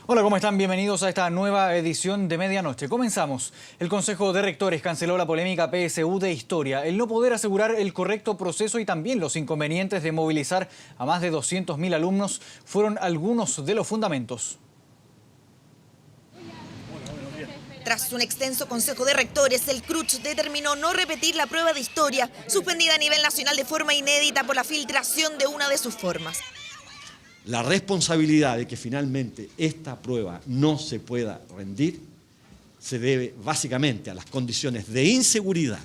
Hola, ¿cómo están? Bienvenidos a esta nueva edición de Medianoche. Comenzamos. El Consejo de Rectores canceló la polémica PSU de Historia. El no poder asegurar el correcto proceso y también los inconvenientes de movilizar a más de 200.000 alumnos fueron algunos de los fundamentos. Tras un extenso consejo de rectores, el CRUCH determinó no repetir la prueba de historia, suspendida a nivel nacional de forma inédita por la filtración de una de sus formas. La responsabilidad de que finalmente esta prueba no se pueda rendir se debe básicamente a las condiciones de inseguridad,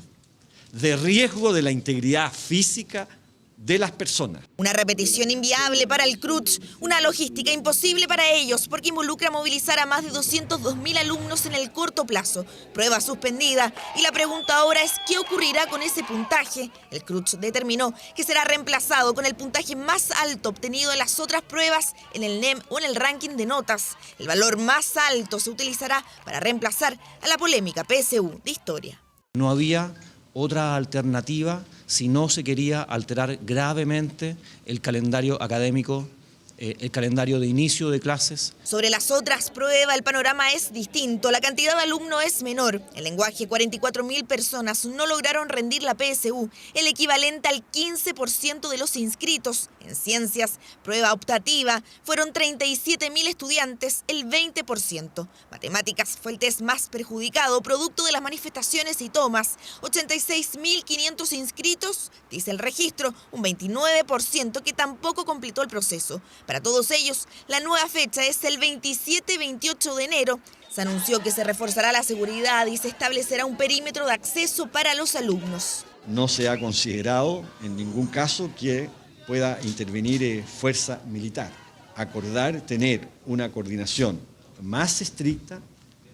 de riesgo de la integridad física de las personas. Una repetición inviable para el CRUCH, una logística imposible para ellos porque involucra movilizar a más de 202.000 alumnos en el corto plazo. Prueba suspendida y la pregunta ahora es ¿qué ocurrirá con ese puntaje? El CRUCH determinó que será reemplazado con el puntaje más alto obtenido en las otras pruebas en el NEM o en el ranking de notas. El valor más alto se utilizará para reemplazar a la polémica PSU de Historia. No había otra alternativa si no se quería alterar gravemente el calendario académico, el calendario de inicio de clases. Sobre las otras pruebas, el panorama es distinto. La cantidad de alumnos es menor. En lenguaje, 44.000 personas no lograron rendir la PSU, el equivalente al 15% de los inscritos. En ciencias, prueba optativa, fueron 37.000 estudiantes, el 20%. Matemáticas fue el test más perjudicado, producto de las manifestaciones y tomas. 86.500 inscritos, dice el registro, un 29% que tampoco completó el proceso. Para todos ellos, la nueva fecha es el 27-28 de enero. Se anunció que se reforzará la seguridad y se establecerá un perímetro de acceso para los alumnos. No se ha considerado en ningún caso que pueda intervenir fuerza militar. Acordar tener una coordinación más estricta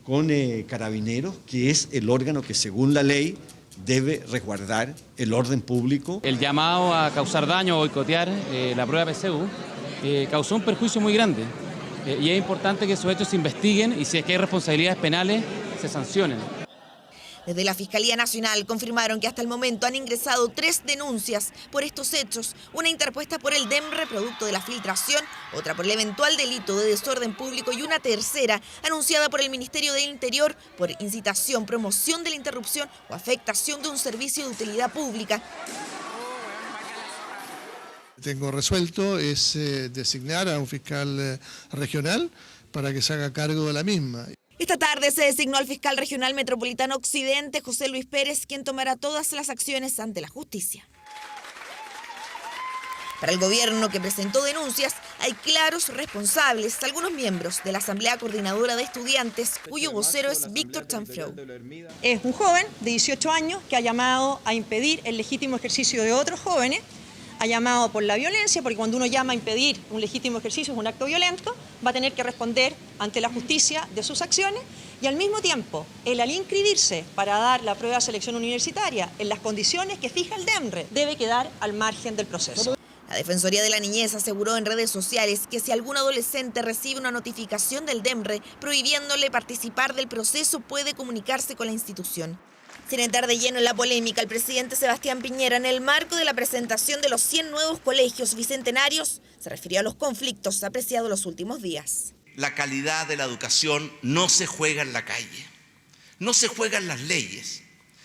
con Carabineros, que es el órgano que según la ley debe resguardar el orden público. El llamado a causar daño o boicotear la prueba PSU causó un perjuicio muy grande y es importante que esos hechos se investiguen y si es que hay responsabilidades penales se sancionen. Desde la Fiscalía Nacional confirmaron que hasta el momento han ingresado 3 denuncias por estos hechos, una interpuesta por el DEMRE producto de la filtración, otra por el eventual delito de desorden público y una tercera anunciada por el Ministerio del Interior por incitación, promoción de la interrupción o afectación de un servicio de utilidad pública. Tengo resuelto es designar a un fiscal regional para que se haga cargo de la misma. Esta tarde se designó al fiscal regional metropolitano Occidente, José Luis Pérez, quien tomará todas las acciones ante la justicia. Para el gobierno que presentó denuncias, hay claros responsables, algunos miembros de la Asamblea Coordinadora de Estudiantes, cuyo vocero es Víctor Chanfreu. Es un joven de 18 años que ha llamado a impedir el legítimo ejercicio de otros jóvenes, ha llamado por la violencia, porque cuando uno llama a impedir un legítimo ejercicio, es un acto violento, va a tener que responder ante la justicia de sus acciones y al mismo tiempo, él al inscribirse para dar la prueba de selección universitaria en las condiciones que fija el DEMRE, debe quedar al margen del proceso. La Defensoría de la Niñez aseguró en redes sociales que si algún adolescente recibe una notificación del DEMRE prohibiéndole participar del proceso, puede comunicarse con la institución. Sin entrar de lleno en la polémica, el presidente Sebastián Piñera, en el marco de la presentación de los 100 nuevos colegios bicentenarios, se refirió a los conflictos apreciados los últimos días. La calidad de la educación no se juega en la calle, no se juega en las leyes,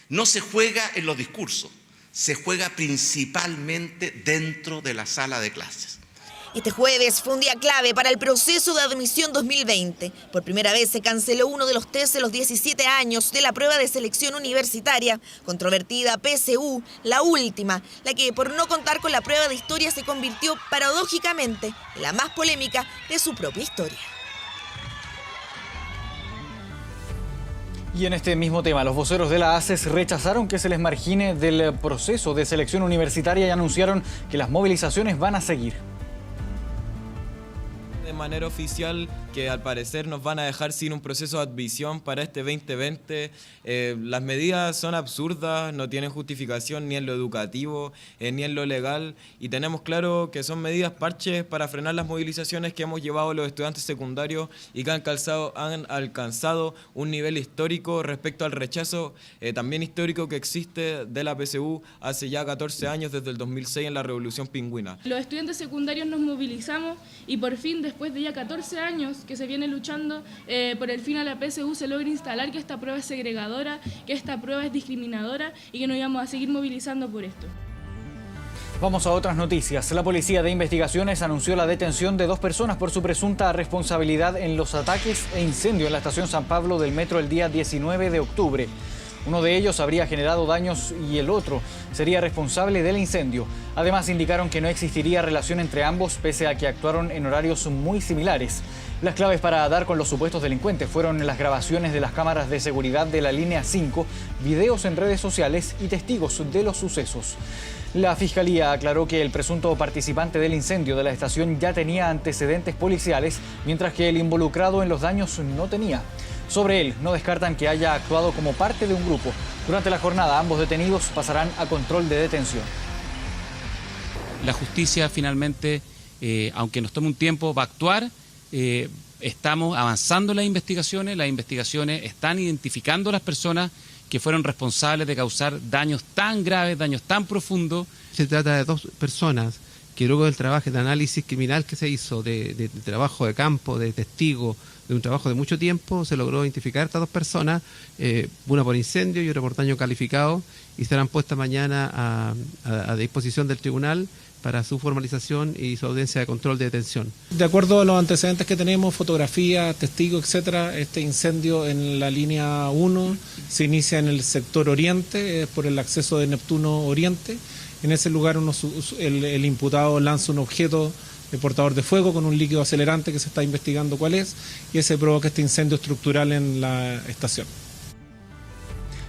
no se juega en los discursos, se juega principalmente dentro de la sala de clases. Este jueves fue un día clave para el proceso de admisión 2020. Por primera vez se canceló uno de los test de los 17 años de la prueba de selección universitaria, controvertida PSU, la última, la que por no contar con la prueba de historia se convirtió paradójicamente en la más polémica de su propia historia. Y en este mismo tema, los voceros de la ACES rechazaron que se les margine del proceso de selección universitaria y anunciaron que las movilizaciones van a seguir. De manera oficial que al parecer nos van a dejar sin un proceso de admisión para este 2020. Las medidas son absurdas, no tienen justificación ni en lo educativo ni en lo legal y tenemos claro que son medidas parches para frenar las movilizaciones que hemos llevado los estudiantes secundarios y que han alcanzado un nivel histórico respecto al rechazo también histórico que existe de la PSU hace ya 14 años desde el 2006 en la Revolución Pingüina. Los estudiantes secundarios nos movilizamos y por fin después de ya 14 años que se viene luchando por el fin a la PSU se logre instalar que esta prueba es segregadora, que esta prueba es discriminadora y que nos íbamos a seguir movilizando por esto. Vamos a otras noticias. La Policía de Investigaciones anunció la detención de 2 personas por su presunta responsabilidad en los ataques e incendio en la estación San Pablo del metro el día 19 de octubre. Uno de ellos habría generado daños y el otro sería responsable del incendio. Además, indicaron que no existiría relación entre ambos, pese a que actuaron en horarios muy similares. Las claves para dar con los supuestos delincuentes fueron las grabaciones de las cámaras de seguridad de la línea 5, videos en redes sociales y testigos de los sucesos. La Fiscalía aclaró que el presunto participante del incendio de la estación ya tenía antecedentes policiales, mientras que el involucrado en los daños no tenía. Sobre él, no descartan que haya actuado como parte de un grupo. Durante la jornada, ambos detenidos pasarán a control de detención. La justicia finalmente, aunque nos tome un tiempo, va a actuar. Estamos avanzando en las investigaciones están identificando a las personas que fueron responsables de causar daños tan graves, daños tan profundos. Se trata de 2 personas que luego del trabajo de análisis criminal que se hizo, de trabajo de campo, de testigo, de un trabajo de mucho tiempo, se logró identificar a estas 2 personas, una por incendio y otra por daño calificado, y serán puestas mañana a disposición del tribunal para su formalización y su audiencia de control de detención. De acuerdo a los antecedentes que tenemos, fotografías, testigos, etcétera, este incendio en la línea 1 se inicia en el sector oriente, por el acceso de Neptuno Oriente. En ese lugar el imputado lanza un objeto de portador de fuego con un líquido acelerante que se está investigando cuál es, y ese provoca este incendio estructural en la estación.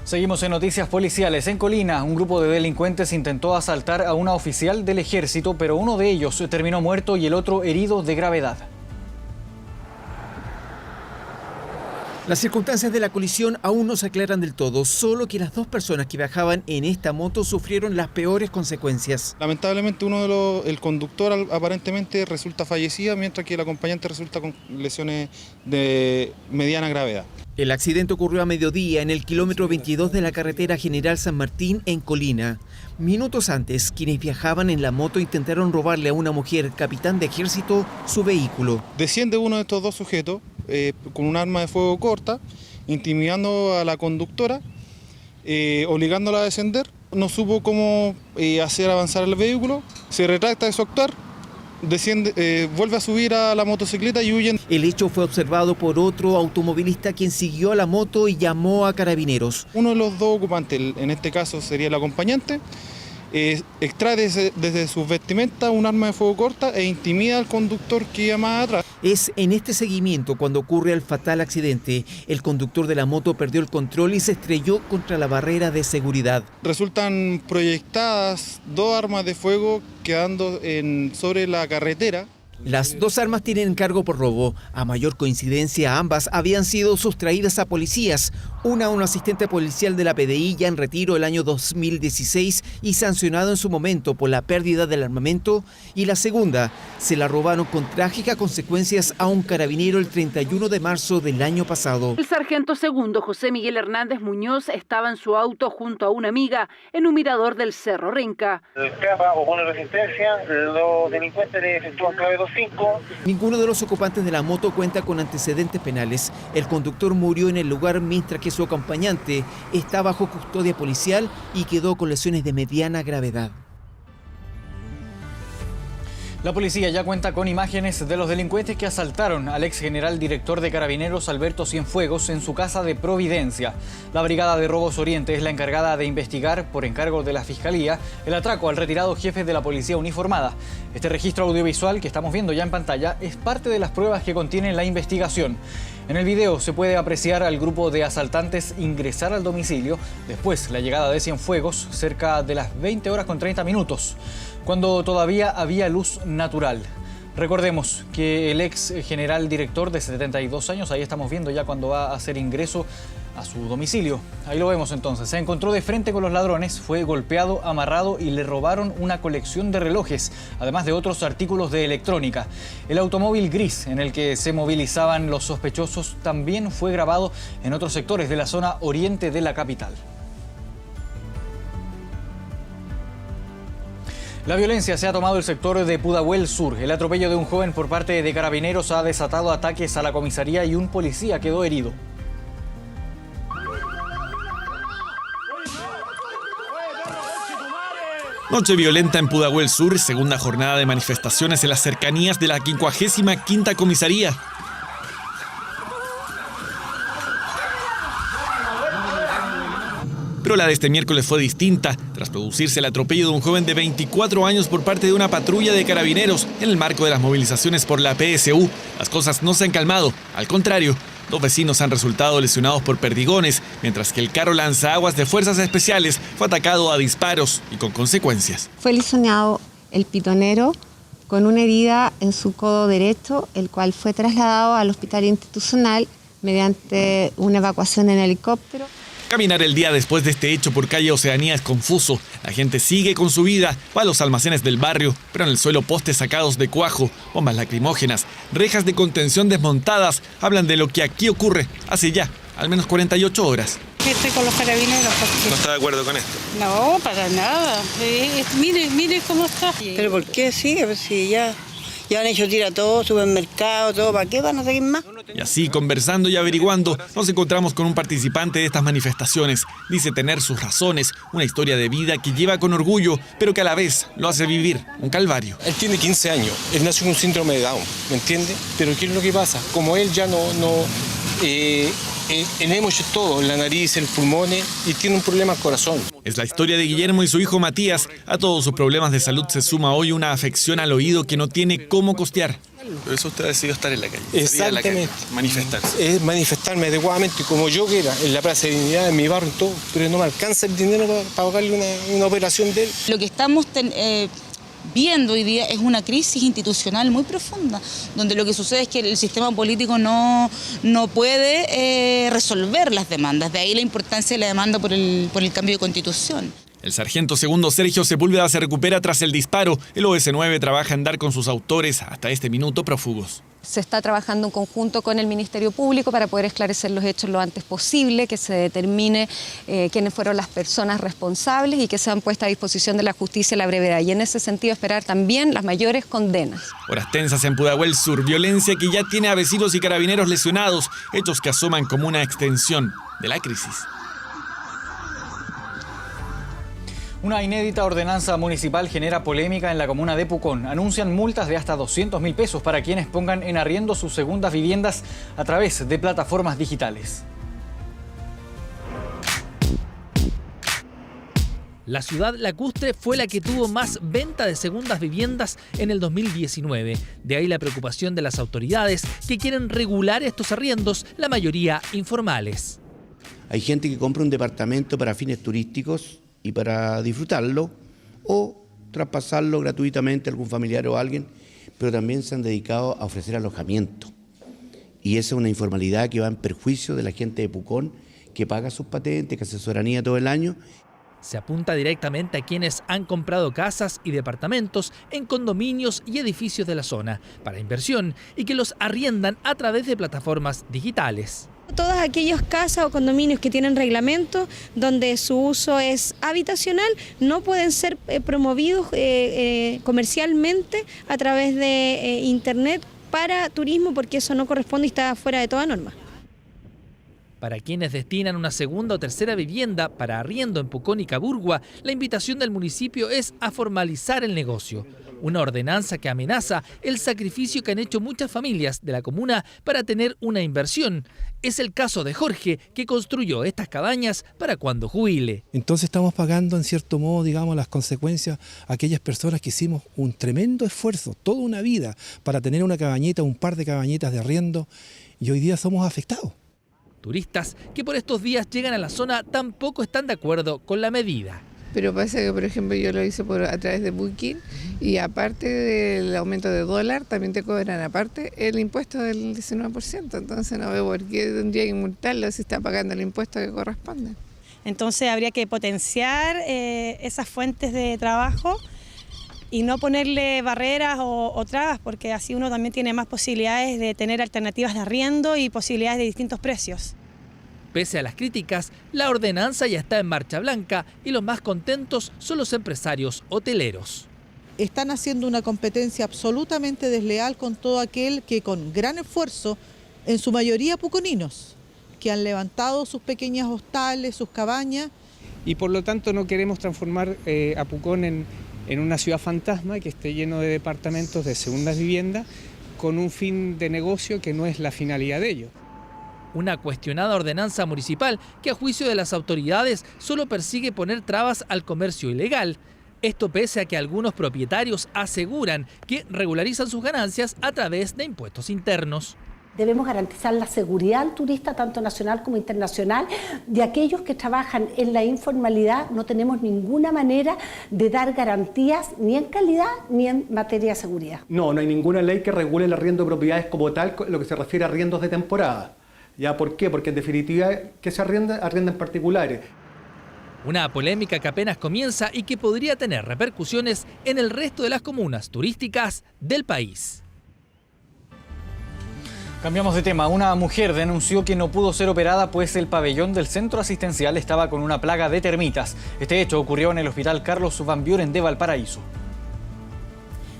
Seguimos en noticias policiales. En Colina, un grupo de delincuentes intentó asaltar a una oficial del ejército, pero uno de ellos terminó muerto y el otro herido de gravedad. Las circunstancias de la colisión aún no se aclaran del todo, solo que las 2 personas que viajaban en esta moto sufrieron las peores consecuencias. Lamentablemente el conductor aparentemente resulta fallecido, mientras que el acompañante resulta con lesiones de mediana gravedad. El accidente ocurrió a mediodía en el kilómetro 22 de la carretera General San Martín en Colina. Minutos antes, quienes viajaban en la moto intentaron robarle a una mujer, capitán de ejército, su vehículo. Desciende uno de estos 2 sujetos con un arma de fuego corta, intimidando a la conductora, obligándola a descender. No supo cómo hacer avanzar el vehículo, se retracta de su actuar, desciende, vuelve a subir a la motocicleta y huyen. El hecho fue observado por otro automovilista quien siguió a la moto y llamó a carabineros. Uno de los 2 ocupantes, en este caso sería el acompañante, extrae desde sus vestimentas un arma de fuego corta e intimida al conductor que iba más atrás. Es en este seguimiento cuando ocurre el fatal accidente. El conductor de la moto perdió el control y se estrelló contra la barrera de seguridad. Resultan proyectadas 2 armas de fuego quedando sobre la carretera. Las 2 armas tienen encargo por robo. A mayor coincidencia, ambas habían sido sustraídas a policías. Una a un asistente policial de la PDI ya en retiro el año 2016 y sancionado en su momento por la pérdida del armamento. Y la segunda se la robaron con trágicas consecuencias a un carabinero el 31 de marzo del año pasado. El sargento segundo José Miguel Hernández Muñoz estaba en su auto junto a una amiga en un mirador del Cerro Renca. Escapa o pone resistencia, los delincuentes le efectúan clave 2-5. Ninguno de los ocupantes de la moto cuenta con antecedentes penales. El conductor murió en el lugar mientras que su acompañante está bajo custodia policial y quedó con lesiones de mediana gravedad. La policía ya cuenta con imágenes de los delincuentes que asaltaron al ex general director de Carabineros Alberto Cienfuegos en su casa de Providencia. La Brigada de Robos Oriente es la encargada de investigar, por encargo de la Fiscalía, el atraco al retirado jefe de la Policía Uniformada. Este registro audiovisual que estamos viendo ya en pantalla es parte de las pruebas que contiene la investigación. En el video se puede apreciar al grupo de asaltantes ingresar al domicilio, después la llegada de Cienfuegos cerca de las 20:30, cuando todavía había luz natural. Recordemos que el ex general director de 72 años, ahí estamos viendo ya cuando va a hacer ingreso a su domicilio. Ahí lo vemos entonces. Se encontró de frente con los ladrones, fue golpeado, amarrado y le robaron una colección de relojes, además de otros artículos de electrónica. El automóvil gris en el que se movilizaban los sospechosos también fue grabado en otros sectores de la zona oriente de la capital. La violencia se ha tomado el sector de Pudahuel Sur. El atropello de un joven por parte de carabineros ha desatado ataques a la comisaría y un policía quedó herido. Noche violenta en Pudahuel Sur, segunda jornada de manifestaciones en las cercanías de la 55ª comisaría. Pero la de este miércoles fue distinta, tras producirse el atropello de un joven de 24 años por parte de una patrulla de carabineros en el marco de las movilizaciones por la PSU. Las cosas no se han calmado, al contrario, 2 vecinos han resultado lesionados por perdigones, mientras que el carro lanzaguas de fuerzas especiales fue atacado a disparos y con consecuencias. Fue lesionado el pitonero con una herida en su codo derecho, el cual fue trasladado al hospital institucional mediante una evacuación en helicóptero. Caminar el día después de este hecho por calle Oceanía es confuso. La gente sigue con su vida, va a los almacenes del barrio, pero en el suelo postes sacados de cuajo, bombas lacrimógenas, rejas de contención desmontadas, hablan de lo que aquí ocurre hace ya al menos 48 horas. Estoy con los carabineros. Porque... ¿No está de acuerdo con esto? No, para nada. Mire cómo está. ¿Pero por qué sigue? Pues si ya han hecho tira todo, supermercado, todo, ¿para qué van a seguir más? Y así, conversando y averiguando, nos encontramos con un participante de estas manifestaciones. Dice tener sus razones, una historia de vida que lleva con orgullo, pero que a la vez lo hace vivir un calvario. Él tiene 15 años, él nació con un síndrome de Down, ¿me entiende? Pero ¿qué es lo que pasa? Como él ya él hemos hecho todo, la nariz, el pulmón y tiene un problema al corazón. Es la historia de Guillermo y su hijo Matías. A todos sus problemas de salud se suma hoy una afección al oído que no tiene cómo costear. Por eso usted ha decidido estar en la calle. Exactamente. Manifestarse. Es manifestarme adecuadamente como yo quiera, en la Plaza de Dignidad, en mi barrio y todo, pero no me alcanza el dinero para pagarle una operación de él. Lo que estamos viendo hoy día es una crisis institucional muy profunda, donde lo que sucede es que el sistema político no puede resolver las demandas. De ahí la importancia de la demanda por el cambio de constitución. El sargento segundo Sergio Sepúlveda se recupera tras el disparo. El OS9 trabaja en dar con sus autores, hasta este minuto prófugos. Se está trabajando en conjunto con el Ministerio Público para poder esclarecer los hechos lo antes posible, que se determine quiénes fueron las personas responsables y que sean puestas a disposición de la justicia a la brevedad. Y en ese sentido esperar también las mayores condenas. Horas tensas en Pudahuel Sur, violencia que ya tiene a vecinos y carabineros lesionados, hechos que asoman como una extensión de la crisis. Una inédita ordenanza municipal genera polémica en la comuna de Pucón. Anuncian multas de hasta 200.000 pesos para quienes pongan en arriendo sus segundas viviendas a través de plataformas digitales. La ciudad lacustre fue la que tuvo más venta de segundas viviendas en el 2019. De ahí la preocupación de las autoridades que quieren regular estos arriendos, la mayoría informales. Hay gente que compra un departamento para fines turísticos y para disfrutarlo o traspasarlo gratuitamente a algún familiar o a alguien, pero también se han dedicado a ofrecer alojamiento. Y esa es una informalidad que va en perjuicio de la gente de Pucón, que paga sus patentes, que asesoranía todo el año. Se apunta directamente a quienes han comprado casas y departamentos en condominios y edificios de la zona para inversión y que los arriendan a través de plataformas digitales. Todas aquellas casas o condominios que tienen reglamento donde su uso es habitacional no pueden ser promovidos comercialmente a través de internet para turismo, porque eso no corresponde y está fuera de toda norma. Para quienes destinan una segunda o tercera vivienda para arriendo en Pucón y Caburgua, la invitación del municipio es a formalizar el negocio. Una ordenanza que amenaza el sacrificio que han hecho muchas familias de la comuna para tener una inversión. Es el caso de Jorge, que construyó estas cabañas para cuando jubile. Entonces estamos pagando en cierto modo, digamos, las consecuencias a aquellas personas que hicimos un tremendo esfuerzo, toda una vida, para tener una cabañeta, un par de cabañetas de arriendo, y hoy día somos afectados. Turistas que por estos días llegan a la zona tampoco están de acuerdo con la medida. Pero pasa que, por ejemplo, yo lo hice a través de Booking y aparte del aumento de dólar, también te cobran aparte el impuesto del 19%. Entonces no veo por qué tendría que multarlo si está pagando el impuesto que corresponde. Entonces habría que potenciar esas fuentes de trabajo y no ponerle barreras o trabas, porque así uno también tiene más posibilidades de tener alternativas de arriendo y posibilidades de distintos precios. Pese a las críticas, la ordenanza ya está en marcha blanca y los más contentos son los empresarios hoteleros. están haciendo una competencia absolutamente desleal con todo aquel que con gran esfuerzo, en su mayoría puconinos, que han levantado sus pequeñas hostales, sus cabañas. Y por lo tanto no queremos transformar a Pucón en una ciudad fantasma que esté lleno de departamentos de segundas viviendas con un fin de negocio que no es la finalidad de ello. Una cuestionada ordenanza municipal que a juicio de las autoridades solo persigue poner trabas al comercio ilegal. Esto pese a que algunos propietarios aseguran que regularizan sus ganancias a través de impuestos internos. Debemos garantizar la seguridad al turista, tanto nacional como internacional. De aquellos que trabajan en la informalidad no tenemos ninguna manera de dar garantías ni en calidad ni en materia de seguridad. No hay ninguna ley que regule el arriendo de propiedades como tal, lo que se refiere a arriendos de temporada. ¿Ya? ¿Por qué? Porque en definitiva, ¿qué se arrienda? Arriendan particulares. Una polémica que apenas comienza y que podría tener repercusiones en el resto de las comunas turísticas del país. Cambiamos de tema. Una mujer denunció que no pudo ser operada pues el pabellón del centro asistencial estaba con una plaga de termitas. Este hecho ocurrió en el Hospital Carlos Van Buren de Valparaíso.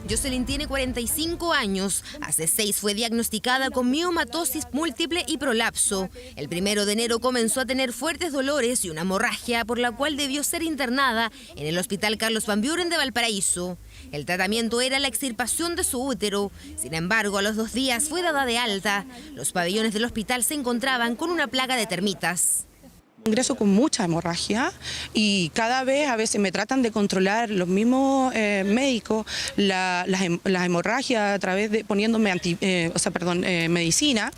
Jocelyn tiene 45 años. Hace 6 fue diagnosticada con miomatosis múltiple y prolapso. El 1 de enero comenzó a tener fuertes dolores y una hemorragia por la cual debió ser internada en el Hospital Carlos Van Buren de Valparaíso. El tratamiento era la extirpación de su útero. Sin embargo, a los 2 días fue dada de alta. Los pabellones del hospital se encontraban con una plaga de termitas. Ingreso con mucha hemorragia y cada vez a veces me tratan de controlar los mismos médicos las hemorragias a través de poniéndome medicina,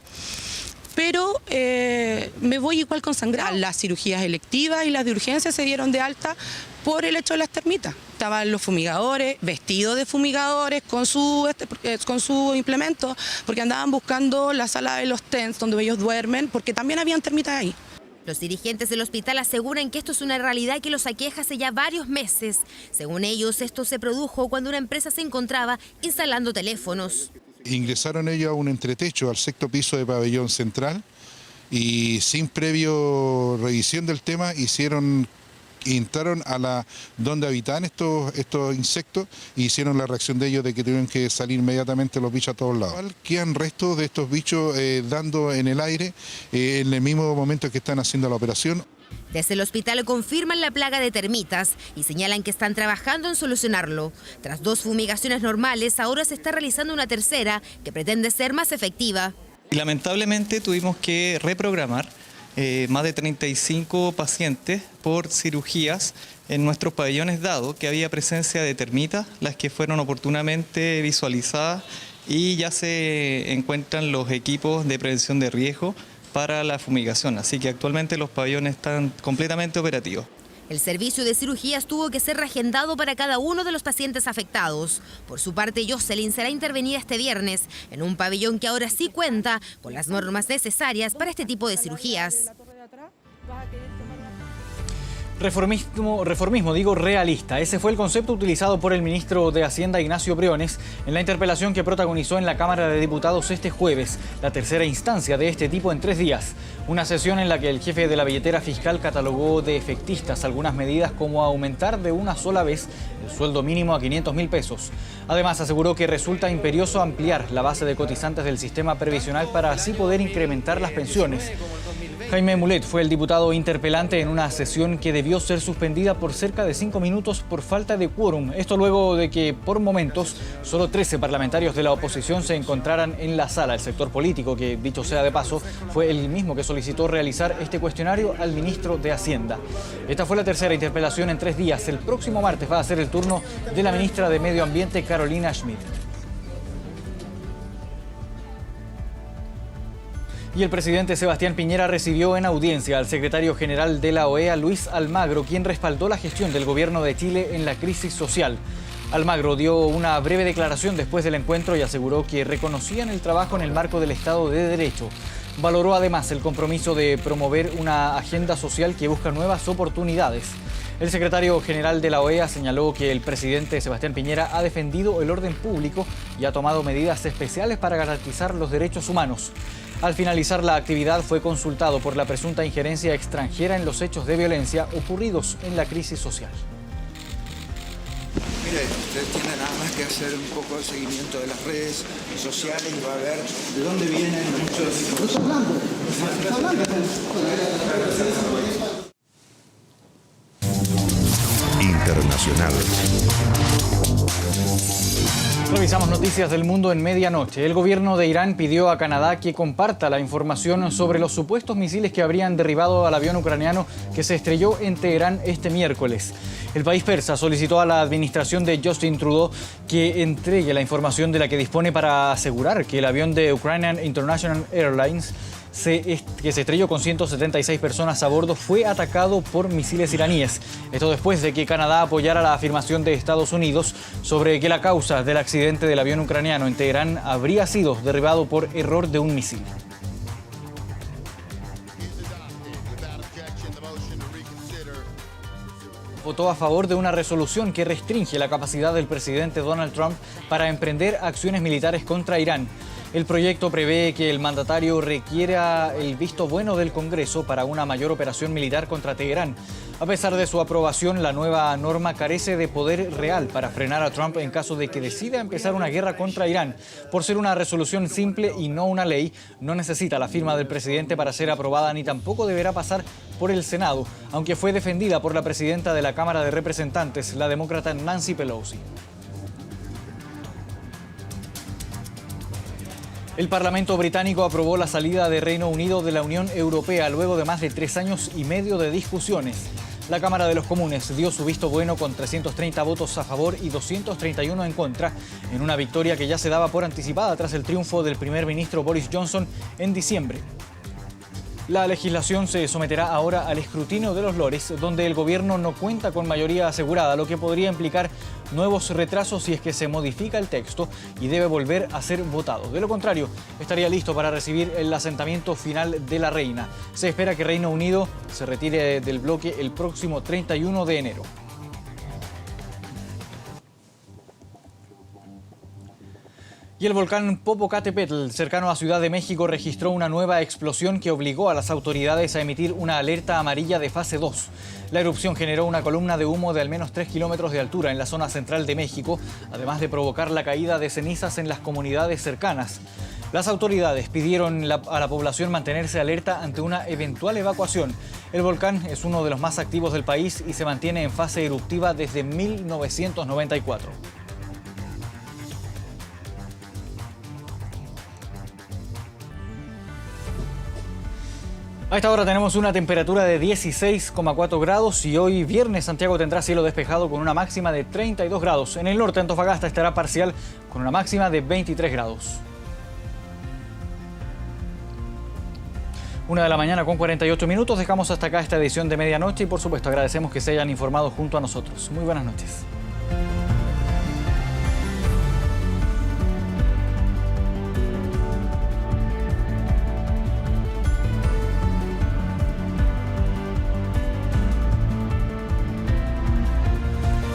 pero me voy igual con sangrado. Las cirugías electivas y las de urgencia se dieron de alta por el hecho de las termitas. Estaban los fumigadores, vestidos de fumigadores con su implemento, porque andaban buscando la sala de los tents donde ellos duermen, porque también habían termitas ahí. Los dirigentes del hospital aseguran que esto es una realidad que los aqueja hace ya varios meses. Según ellos, esto se produjo cuando una empresa se encontraba instalando teléfonos. Ingresaron ellos a un entretecho al 6º piso de pabellón central y sin previo revisión del tema entraron a donde habitaban estos insectos y hicieron la reacción de ellos de que tuvieron que salir inmediatamente los bichos a todos lados. Quedan restos de estos bichos dando en el aire en el mismo momento que están haciendo la operación. Desde el hospital confirman la plaga de termitas y señalan que están trabajando en solucionarlo. Tras 2 fumigaciones normales, ahora se está realizando una tercera que pretende ser más efectiva. Lamentablemente tuvimos que reprogramar más de 35 pacientes por cirugías en nuestros pabellones, dado que había presencia de termitas, las que fueron oportunamente visualizadas y ya se encuentran los equipos de prevención de riesgo para la fumigación, así que actualmente los pabellones están completamente operativos. El servicio de cirugías tuvo que ser reagendado para cada uno de los pacientes afectados. Por su parte, Jocelyn será intervenida este viernes en un pabellón que ahora sí cuenta con las normas necesarias para este tipo de cirugías. Reformismo, realista. Ese fue el concepto utilizado por el ministro de Hacienda, Ignacio Briones, en la interpelación que protagonizó en la Cámara de Diputados este jueves, la tercera instancia de este tipo en 3 días. Una sesión en la que el jefe de la billetera fiscal catalogó de efectistas algunas medidas como aumentar de una sola vez el sueldo mínimo a 500.000 pesos. Además, aseguró que resulta imperioso ampliar la base de cotizantes del sistema previsional para así poder incrementar las pensiones. Jaime Mulet fue el diputado interpelante en una sesión que debió ser suspendida por cerca de 5 minutos por falta de quórum. Esto luego de que, por momentos, solo 13 parlamentarios de la oposición se encontraran en la sala. El sector político, que dicho sea de paso, fue el mismo que solicitó realizar este cuestionario al ministro de Hacienda. Esta fue la tercera interpelación en 3 días. El próximo martes va a ser el turno de la ministra de Medio Ambiente, Carolina Schmidt. Y el presidente Sebastián Piñera recibió en audiencia al secretario general de la OEA, Luis Almagro, quien respaldó la gestión del gobierno de Chile en la crisis social. Almagro dio una breve declaración después del encuentro y aseguró que reconocían el trabajo en el marco del Estado de Derecho. Valoró además el compromiso de promover una agenda social que busca nuevas oportunidades. El secretario general de la OEA señaló que el presidente Sebastián Piñera ha defendido el orden público y ha tomado medidas especiales para garantizar los derechos humanos. Al finalizar la actividad fue consultado por la presunta injerencia extranjera en los hechos de violencia ocurridos en la crisis social. Mire, usted tiene nada más que hacer un poco de seguimiento de las redes sociales y va a ver de dónde vienen muchos... Internacional. Revisamos noticias del mundo en medianoche. El gobierno de Irán pidió a Canadá que comparta la información sobre los supuestos misiles que habrían derribado al avión ucraniano que se estrelló en Teherán este miércoles. El país persa solicitó a la administración de Justin Trudeau que entregue la información de la que dispone para asegurar que el avión de Ukrainian International Airlines que se estrelló con 176 personas a bordo fue atacado por misiles iraníes. Esto después de que Canadá apoyara la afirmación de Estados Unidos sobre que la causa del accidente del avión ucraniano en Teherán habría sido derribado por error de un misil. Votó a favor de una resolución que restringe la capacidad del presidente Donald Trump para emprender acciones militares contra Irán. El proyecto prevé que el mandatario requiera el visto bueno del Congreso para una mayor operación militar contra Teherán. A pesar de su aprobación, la nueva norma carece de poder real para frenar a Trump en caso de que decida empezar una guerra contra Irán. Por ser una resolución simple y no una ley, no necesita la firma del presidente para ser aprobada ni tampoco deberá pasar por el Senado, aunque fue defendida por la presidenta de la Cámara de Representantes, la demócrata Nancy Pelosi. El Parlamento británico aprobó la salida de Reino Unido de la Unión Europea luego de más de 3 años y medio de discusiones. La Cámara de los Comunes dio su visto bueno con 330 votos a favor y 231 en contra, en una victoria que ya se daba por anticipada tras el triunfo del primer ministro Boris Johnson en diciembre. La legislación se someterá ahora al escrutinio de los Lores, donde el gobierno no cuenta con mayoría asegurada, lo que podría implicar nuevos retrasos si es que se modifica el texto y debe volver a ser votado. De lo contrario, estaría listo para recibir el asentamiento final de la reina. Se espera que Reino Unido se retire del bloque el próximo 31 de enero. Y el volcán Popocatépetl, cercano a Ciudad de México, registró una nueva explosión que obligó a las autoridades a emitir una alerta amarilla de fase 2. La erupción generó una columna de humo de al menos 3 kilómetros de altura en la zona central de México, además de provocar la caída de cenizas en las comunidades cercanas. Las autoridades pidieron a la población mantenerse alerta ante una eventual evacuación. El volcán es uno de los más activos del país y se mantiene en fase eruptiva desde 1994. A esta hora tenemos una temperatura de 16,4 grados y hoy viernes Santiago tendrá cielo despejado con una máxima de 32 grados. En el norte Antofagasta estará parcial con una máxima de 23 grados. 1 de la mañana con 48 minutos. Dejamos hasta acá esta edición de medianoche y por supuesto agradecemos que se hayan informado junto a nosotros. Muy buenas noches.